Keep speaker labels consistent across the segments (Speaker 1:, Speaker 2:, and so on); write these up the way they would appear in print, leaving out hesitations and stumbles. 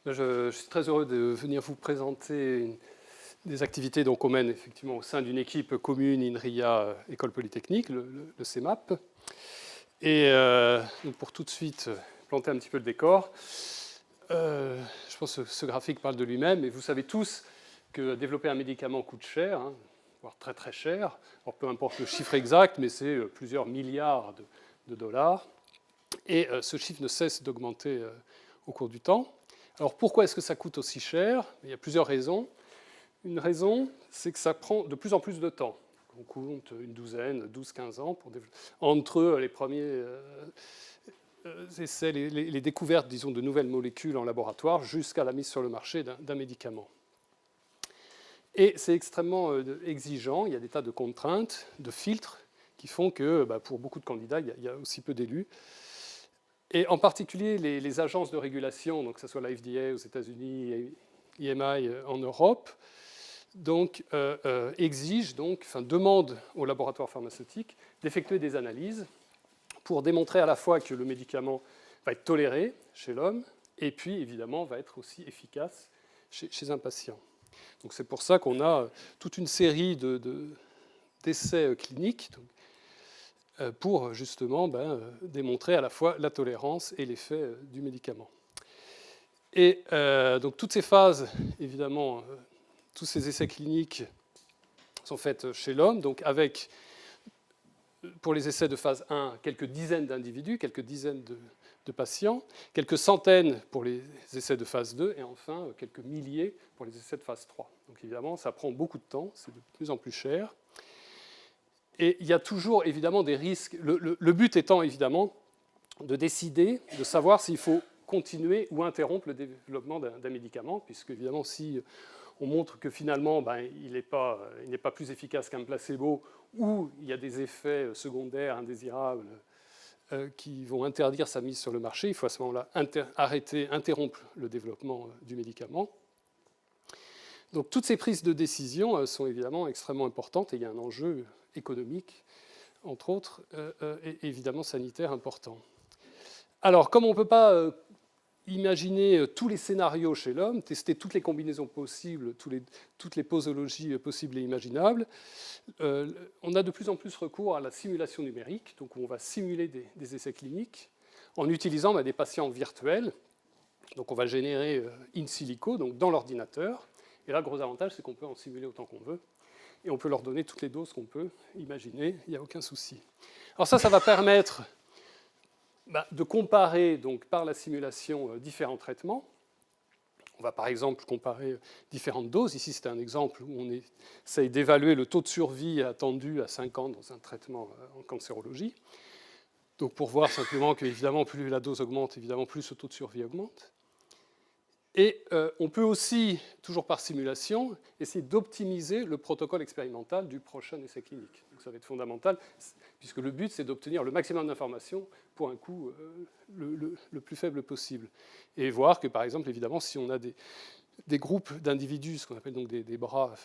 Speaker 1: Je suis très heureux de venir vous présenter des activités qu'on mène effectivement au sein d'une équipe commune INRIA École Polytechnique, le CEMAP. Et donc pour tout de suite planter un petit peu le décor, je pense que ce graphique parle de lui-même, et vous savez tous que développer un médicament coûte cher, voire très très cher. Alors, peu importe le chiffre exact, mais c'est plusieurs milliards de dollars. Et ce chiffre ne cesse d'augmenter au cours du temps. Alors pourquoi est-ce que ça coûte aussi cher? Il y a plusieurs raisons. Une raison, c'est que ça prend de plus en plus de temps. On compte une douzaine, 12-15 ans entre les premiers essais, les découvertes, disons, de nouvelles molécules en laboratoire jusqu'à la mise sur le marché d'un médicament. Et c'est extrêmement exigeant. Il y a des tas de contraintes, de filtres qui font que pour beaucoup de candidats, il y a aussi peu d'élus. Et en particulier, les agences de régulation, donc que ce soit la FDA aux États-Unis et EMI en Europe, exigent, demandent aux laboratoires pharmaceutiques d'effectuer des analyses pour démontrer à la fois que le médicament va être toléré chez l'homme et puis, évidemment, va être aussi efficace chez un patient. Donc c'est pour ça qu'on a toute une série d'essais cliniques pour justement démontrer à la fois la tolérance et l'effet du médicament. Et donc toutes ces phases, évidemment, tous ces essais cliniques sont faits chez l'homme, donc avec, pour les essais de phase 1, quelques dizaines d'individus, quelques dizaines de patients, quelques centaines pour les essais de phase 2, et enfin quelques milliers pour les essais de phase 3. Donc évidemment, ça prend beaucoup de temps, c'est de plus en plus cher. Et il y a toujours évidemment des risques. Le but étant évidemment de décider, de savoir s'il faut continuer ou interrompre le développement d'un médicament, puisque évidemment si on montre que finalement il n'est pas plus efficace qu'un placebo, ou il y a des effets secondaires indésirables qui vont interdire sa mise sur le marché, il faut à ce moment-là interrompre le développement du médicament. Donc toutes ces prises de décision sont évidemment extrêmement importantes, et il y a un enjeu économique, entre autres, et évidemment sanitaire important. Alors, comme on ne peut pas imaginer tous les scénarios chez l'homme, tester toutes les combinaisons possibles, toutes les posologies possibles et imaginables, on a de plus en plus recours à la simulation numérique, donc on va simuler des essais cliniques en utilisant des patients virtuels. Donc on va générer in silico, donc dans l'ordinateur. Et là, le gros avantage, c'est qu'on peut en simuler autant qu'on veut. Et on peut leur donner toutes les doses qu'on peut imaginer, il n'y a aucun souci. Alors ça va permettre de comparer donc, par la simulation différents traitements. On va par exemple comparer différentes doses. Ici, c'est un exemple où on essaye d'évaluer le taux de survie attendu à 5 ans dans un traitement en cancérologie. Donc pour voir simplement que, évidemment, plus la dose augmente, évidemment, plus le taux de survie augmente. Et on peut aussi, toujours par simulation, essayer d'optimiser le protocole expérimental du prochain essai clinique. Donc ça va être fondamental, puisque le but, c'est d'obtenir le maximum d'informations pour un coût le plus faible possible. Et voir que, par exemple, évidemment, si on a des groupes d'individus, ce qu'on appelle donc des bras,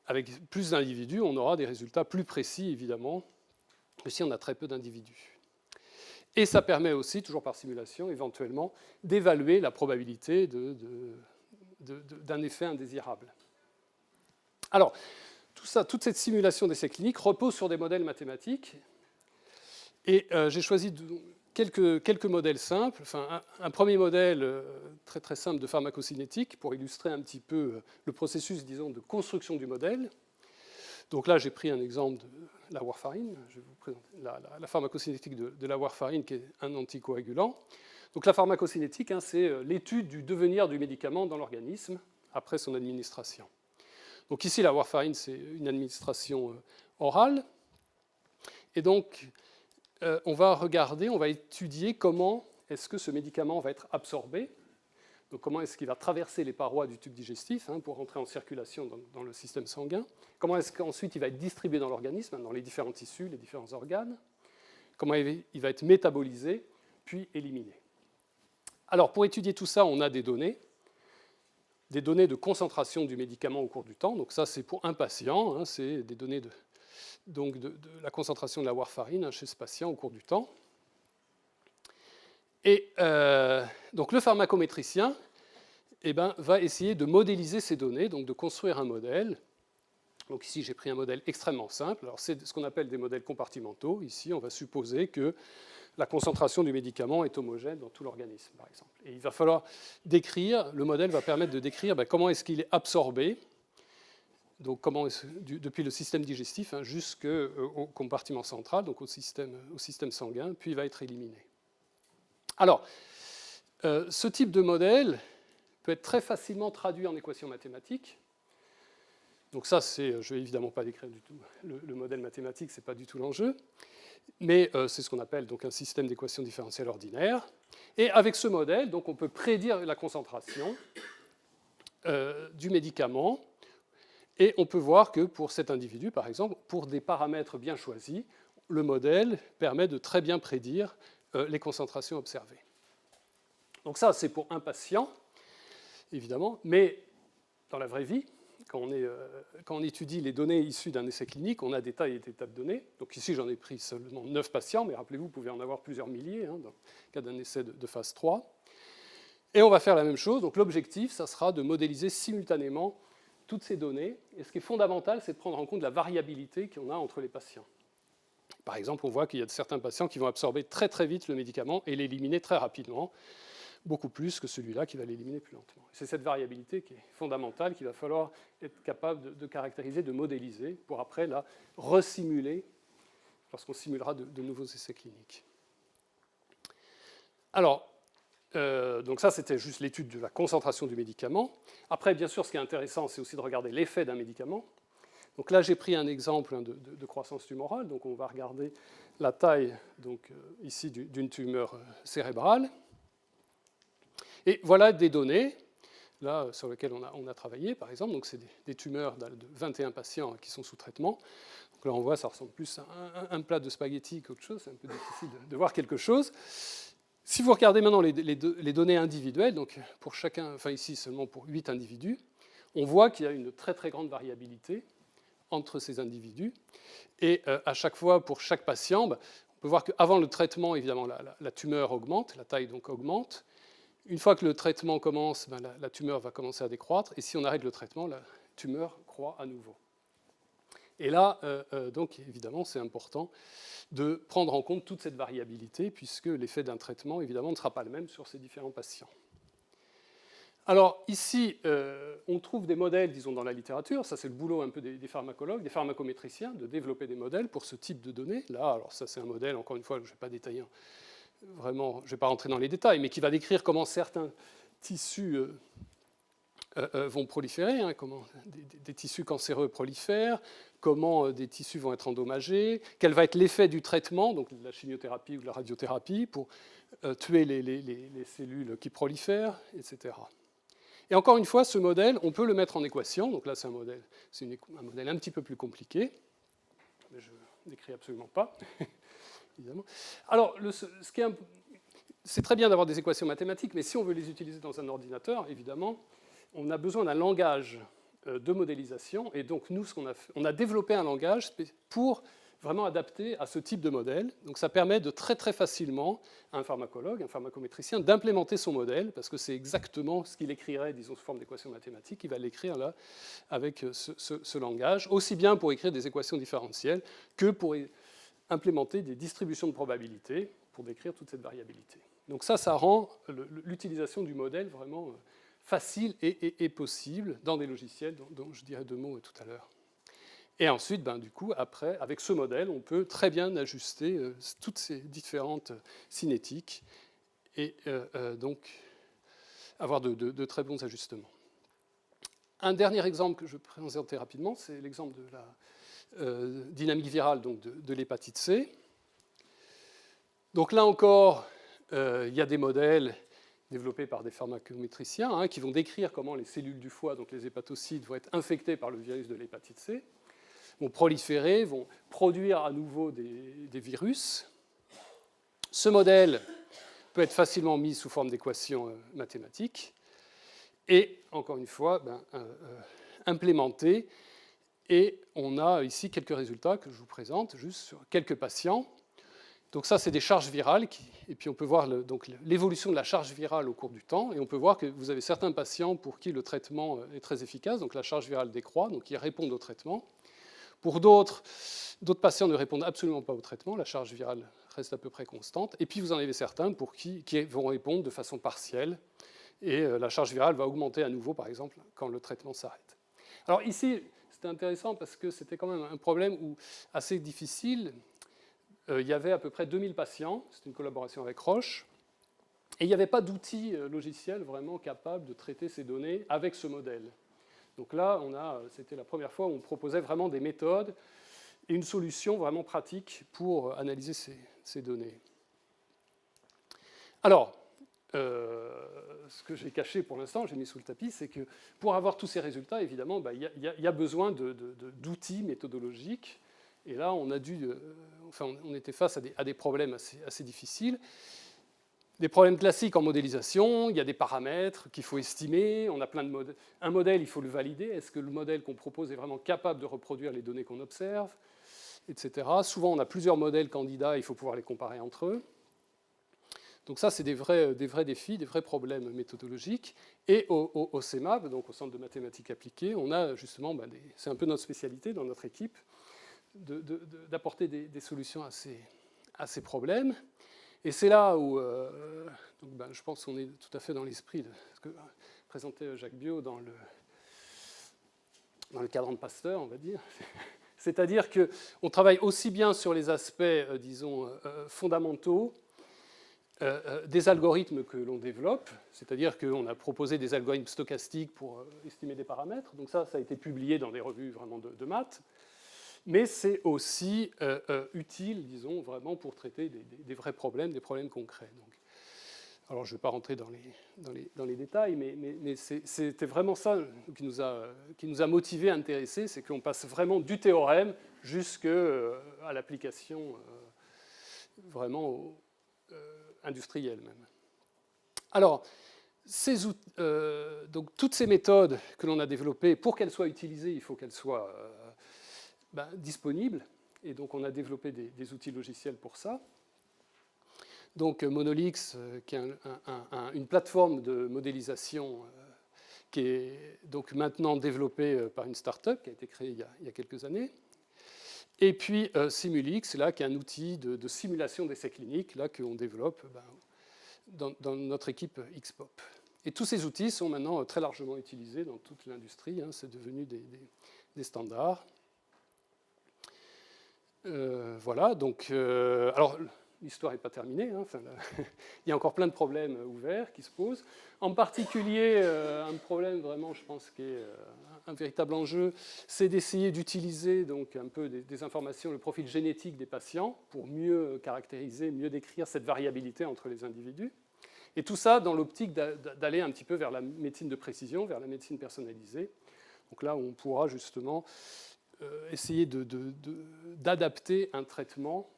Speaker 1: avec plus d'individus, on aura des résultats plus précis, évidemment, que si on a très peu d'individus. Et ça permet aussi, toujours par simulation, éventuellement, d'évaluer la probabilité d'un effet indésirable. Alors, toute cette simulation d'essais cliniques repose sur des modèles mathématiques. Et j'ai choisi quelques modèles simples. Enfin, un premier modèle très, très simple de pharmacocinétique pour illustrer un petit peu le processus, disons, de construction du modèle. Donc là, j'ai pris un exemple de la warfarine. Je vais vous présenter la pharmacocinétique de la warfarine, qui est un anticoagulant. Donc la pharmacocinétique, c'est l'étude du devenir du médicament dans l'organisme après son administration. Donc ici, la warfarine, c'est une administration orale. Et donc, on va étudier comment est-ce que ce médicament va être absorbé. Donc comment est-ce qu'il va traverser les parois du tube digestif pour rentrer en circulation dans le système sanguin? Comment est-ce qu'ensuite il va être distribué dans l'organisme, dans les différents tissus, les différents organes? Comment il va être métabolisé, puis éliminé? Alors pour étudier tout ça, on a des données de concentration du médicament au cours du temps. Donc ça, c'est pour un patient, c'est des données de la concentration de la warfarine chez ce patient au cours du temps. Et donc le pharmacométricien va essayer de modéliser ces données, donc de construire un modèle. Donc ici, j'ai pris un modèle extrêmement simple. Alors c'est ce qu'on appelle des modèles compartimentaux. Ici, on va supposer que la concentration du médicament est homogène dans tout l'organisme, par exemple. Et il va falloir décrire, le modèle va permettre de décrire comment est-ce qu'il est absorbé, donc depuis le système digestif jusqu'au compartiment central, donc au système sanguin, puis il va être éliminé. Alors, ce type de modèle peut être très facilement traduit en équations mathématiques. Donc ça, je ne vais évidemment pas décrire du tout le modèle mathématique, ce n'est pas du tout l'enjeu, mais c'est ce qu'on appelle donc un système d'équations différentielles ordinaires. Et avec ce modèle, donc, on peut prédire la concentration du médicament, et on peut voir que pour cet individu, par exemple, pour des paramètres bien choisis, le modèle permet de très bien prédire les concentrations observées. Donc ça, c'est pour un patient, évidemment, mais dans la vraie vie, quand on étudie les données issues d'un essai clinique, on a des tas et des tas de données. Donc ici, j'en ai pris seulement 9 patients, mais rappelez-vous, vous pouvez en avoir plusieurs milliers dans le cas d'un essai de phase 3. Et on va faire la même chose. Donc l'objectif, ça sera de modéliser simultanément toutes ces données. Et ce qui est fondamental, c'est de prendre en compte la variabilité qu'on a entre les patients. Par exemple, on voit qu'il y a certains patients qui vont absorber très très vite le médicament et l'éliminer très rapidement, beaucoup plus que celui-là qui va l'éliminer plus lentement. C'est cette variabilité qui est fondamentale, qu'il va falloir être capable de caractériser, de modéliser, pour après la resimuler lorsqu'on simulera de nouveaux essais cliniques. Alors, donc ça, c'était juste l'étude de la concentration du médicament. Après, bien sûr, ce qui est intéressant, c'est aussi de regarder l'effet d'un médicament. Donc là, j'ai pris un exemple de croissance tumorale. Donc on va regarder la taille donc, ici d'une tumeur cérébrale. Et voilà des données là, sur lesquelles on a travaillé, par exemple. Donc c'est des tumeurs de 21 patients qui sont sous traitement. Donc là, on voit, ça ressemble plus à un plat de spaghettis qu'autre chose. C'est un peu difficile de voir quelque chose. Si vous regardez maintenant les données individuelles, donc pour chacun, enfin ici seulement pour 8 individus, on voit qu'il y a une très très grande variabilité entre ces individus. Et à chaque fois, pour chaque patient, on peut voir qu'avant le traitement, évidemment, la tumeur augmente, la taille donc augmente. Une fois que le traitement commence, la tumeur va commencer à décroître. Et si on arrête le traitement, la tumeur croît à nouveau. Et là, donc évidemment, c'est important de prendre en compte toute cette variabilité, puisque l'effet d'un traitement, évidemment, ne sera pas le même sur ces différents patients. Alors ici, on trouve des modèles, disons, dans la littérature. Ça, c'est le boulot un peu des pharmacologues, des pharmacométriciens, de développer des modèles pour ce type de données. Là, alors ça, c'est un modèle, encore une fois, je ne vais pas détailler vraiment, je ne vais pas rentrer dans les détails, mais qui va décrire comment certains tissus vont proliférer, comment des tissus cancéreux prolifèrent, comment des tissus vont être endommagés, quel va être l'effet du traitement, donc de la chimiothérapie ou de la radiothérapie, pour tuer les cellules qui prolifèrent, etc. Et encore une fois, ce modèle, on peut le mettre en équation. Donc là, c'est un modèle un petit peu plus compliqué, mais je ne décris absolument pas, évidemment. Alors, c'est très bien d'avoir des équations mathématiques, mais si on veut les utiliser dans un ordinateur, évidemment, on a besoin d'un langage de modélisation. Et donc, nous, on a développé un langage pour vraiment adapté à ce type de modèle. Donc ça permet de très très facilement à un pharmacologue, un pharmacométricien, d'implémenter son modèle, parce que c'est exactement ce qu'il écrirait, disons, sous forme d'équation mathématique. Il va l'écrire là avec ce langage, aussi bien pour écrire des équations différentielles que pour implémenter des distributions de probabilité pour décrire toute cette variabilité. Donc ça rend l'utilisation du modèle vraiment facile et possible dans des logiciels dont je dirai 2 mots tout à l'heure. Et ensuite, du coup, après, avec ce modèle, on peut très bien ajuster toutes ces différentes cinétiques et donc avoir de très bons ajustements. Un dernier exemple que je vais présenter rapidement, c'est l'exemple de la dynamique virale donc de l'hépatite C. Donc là encore, il y a des modèles développés par des pharmacométriciens qui vont décrire comment les cellules du foie, donc les hépatocytes, vont être infectées par le virus de l'hépatite C, vont proliférer, vont produire à nouveau des virus. Ce modèle peut être facilement mis sous forme d'équations mathématiques et, encore une fois, implémenté. Et on a ici quelques résultats que je vous présente juste sur quelques patients. Donc ça, c'est des charges virales, et puis on peut voir l'évolution de la charge virale au cours du temps, et on peut voir que vous avez certains patients pour qui le traitement est très efficace, donc la charge virale décroît, donc ils répondent au traitement. Pour d'autres patients ne répondent absolument pas au traitement, la charge virale reste à peu près constante, et puis vous en avez certains pour qui vont répondre de façon partielle, et la charge virale va augmenter à nouveau, par exemple, quand le traitement s'arrête. Alors ici, c'était intéressant parce que c'était quand même un problème assez difficile. Il y avait à peu près 2000 patients, c'est une collaboration avec Roche, et il n'y avait pas d'outil logiciel vraiment capable de traiter ces données avec ce modèle. Donc là, c'était la première fois où on proposait vraiment des méthodes et une solution vraiment pratique pour analyser ces données. Alors, ce que j'ai caché pour l'instant, j'ai mis sous le tapis, c'est que pour avoir tous ces résultats, évidemment, il y a besoin d'outils méthodologiques. Et là, on était face à des problèmes assez difficiles. Des problèmes classiques en modélisation, il y a des paramètres qu'il faut estimer, on a plein de modèles. Un modèle, il faut le valider. Est-ce que le modèle qu'on propose est vraiment capable de reproduire les données qu'on observe, etc. Souvent, on a plusieurs modèles candidats, il faut pouvoir les comparer entre eux. Donc ça, c'est des vrais défis, des vrais problèmes méthodologiques. Et au CEMAP, donc au Centre de mathématiques appliquées, on a justement, c'est un peu notre spécialité dans notre équipe, d'apporter des solutions à ces problèmes. Et c'est là où je pense qu'on est tout à fait dans l'esprit de ce que présentait Jacques Biot dans le cadran de Pasteur, on va dire. C'est-à-dire qu'on travaille aussi bien sur les aspects, disons, fondamentaux des algorithmes que l'on développe, c'est-à-dire qu'on a proposé des algorithmes stochastiques pour estimer des paramètres. Donc ça a été publié dans des revues vraiment de maths. Mais c'est aussi utile, disons, vraiment pour traiter des vrais problèmes, des problèmes concrets. Donc, alors, je ne vais pas rentrer dans les détails, mais c'était vraiment ça qui nous a motivés, intéressés, c'est qu'on passe vraiment du théorème jusqu'à l'application vraiment industrielle même. Alors, donc, toutes ces méthodes que l'on a développées, pour qu'elles soient utilisées, il faut qu'elles soient disponibles. Et donc, on a développé des outils logiciels pour ça. Donc, Monolix, qui est une plateforme de modélisation qui est donc maintenant développée par une start-up qui a été créée il y a quelques années. Et puis Simulix, là, qui est un outil de simulation d'essais cliniques, là, qu'on développe dans notre équipe XPOP. Et tous ces outils sont maintenant très largement utilisés dans toute l'industrie. Hein, c'est devenu des standards. Voilà, donc, alors l'histoire n'est pas terminée, hein, il y a encore plein de problèmes ouverts qui se posent. En particulier, un problème vraiment, je pense, qui est un véritable enjeu, c'est d'essayer d'utiliser donc un peu des informations, le profil génétique des patients, pour mieux caractériser, mieux décrire cette variabilité entre les individus. Et tout ça dans l'optique d'aller un petit peu vers la médecine de précision, vers la médecine personnalisée. Donc là, on pourra justement essayer d'adapter un traitement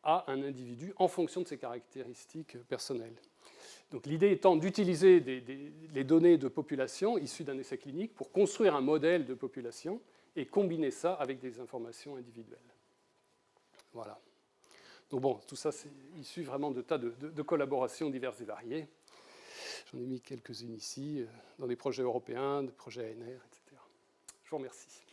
Speaker 1: à un individu en fonction de ses caractéristiques personnelles. Donc l'idée étant d'utiliser les données de population issues d'un essai clinique pour construire un modèle de population et combiner ça avec des informations individuelles. Voilà. Donc bon, tout ça c'est issu vraiment de tas de collaborations diverses et variées. J'en ai mis quelques-unes ici, dans des projets européens, des projets ANR, etc. Je vous remercie.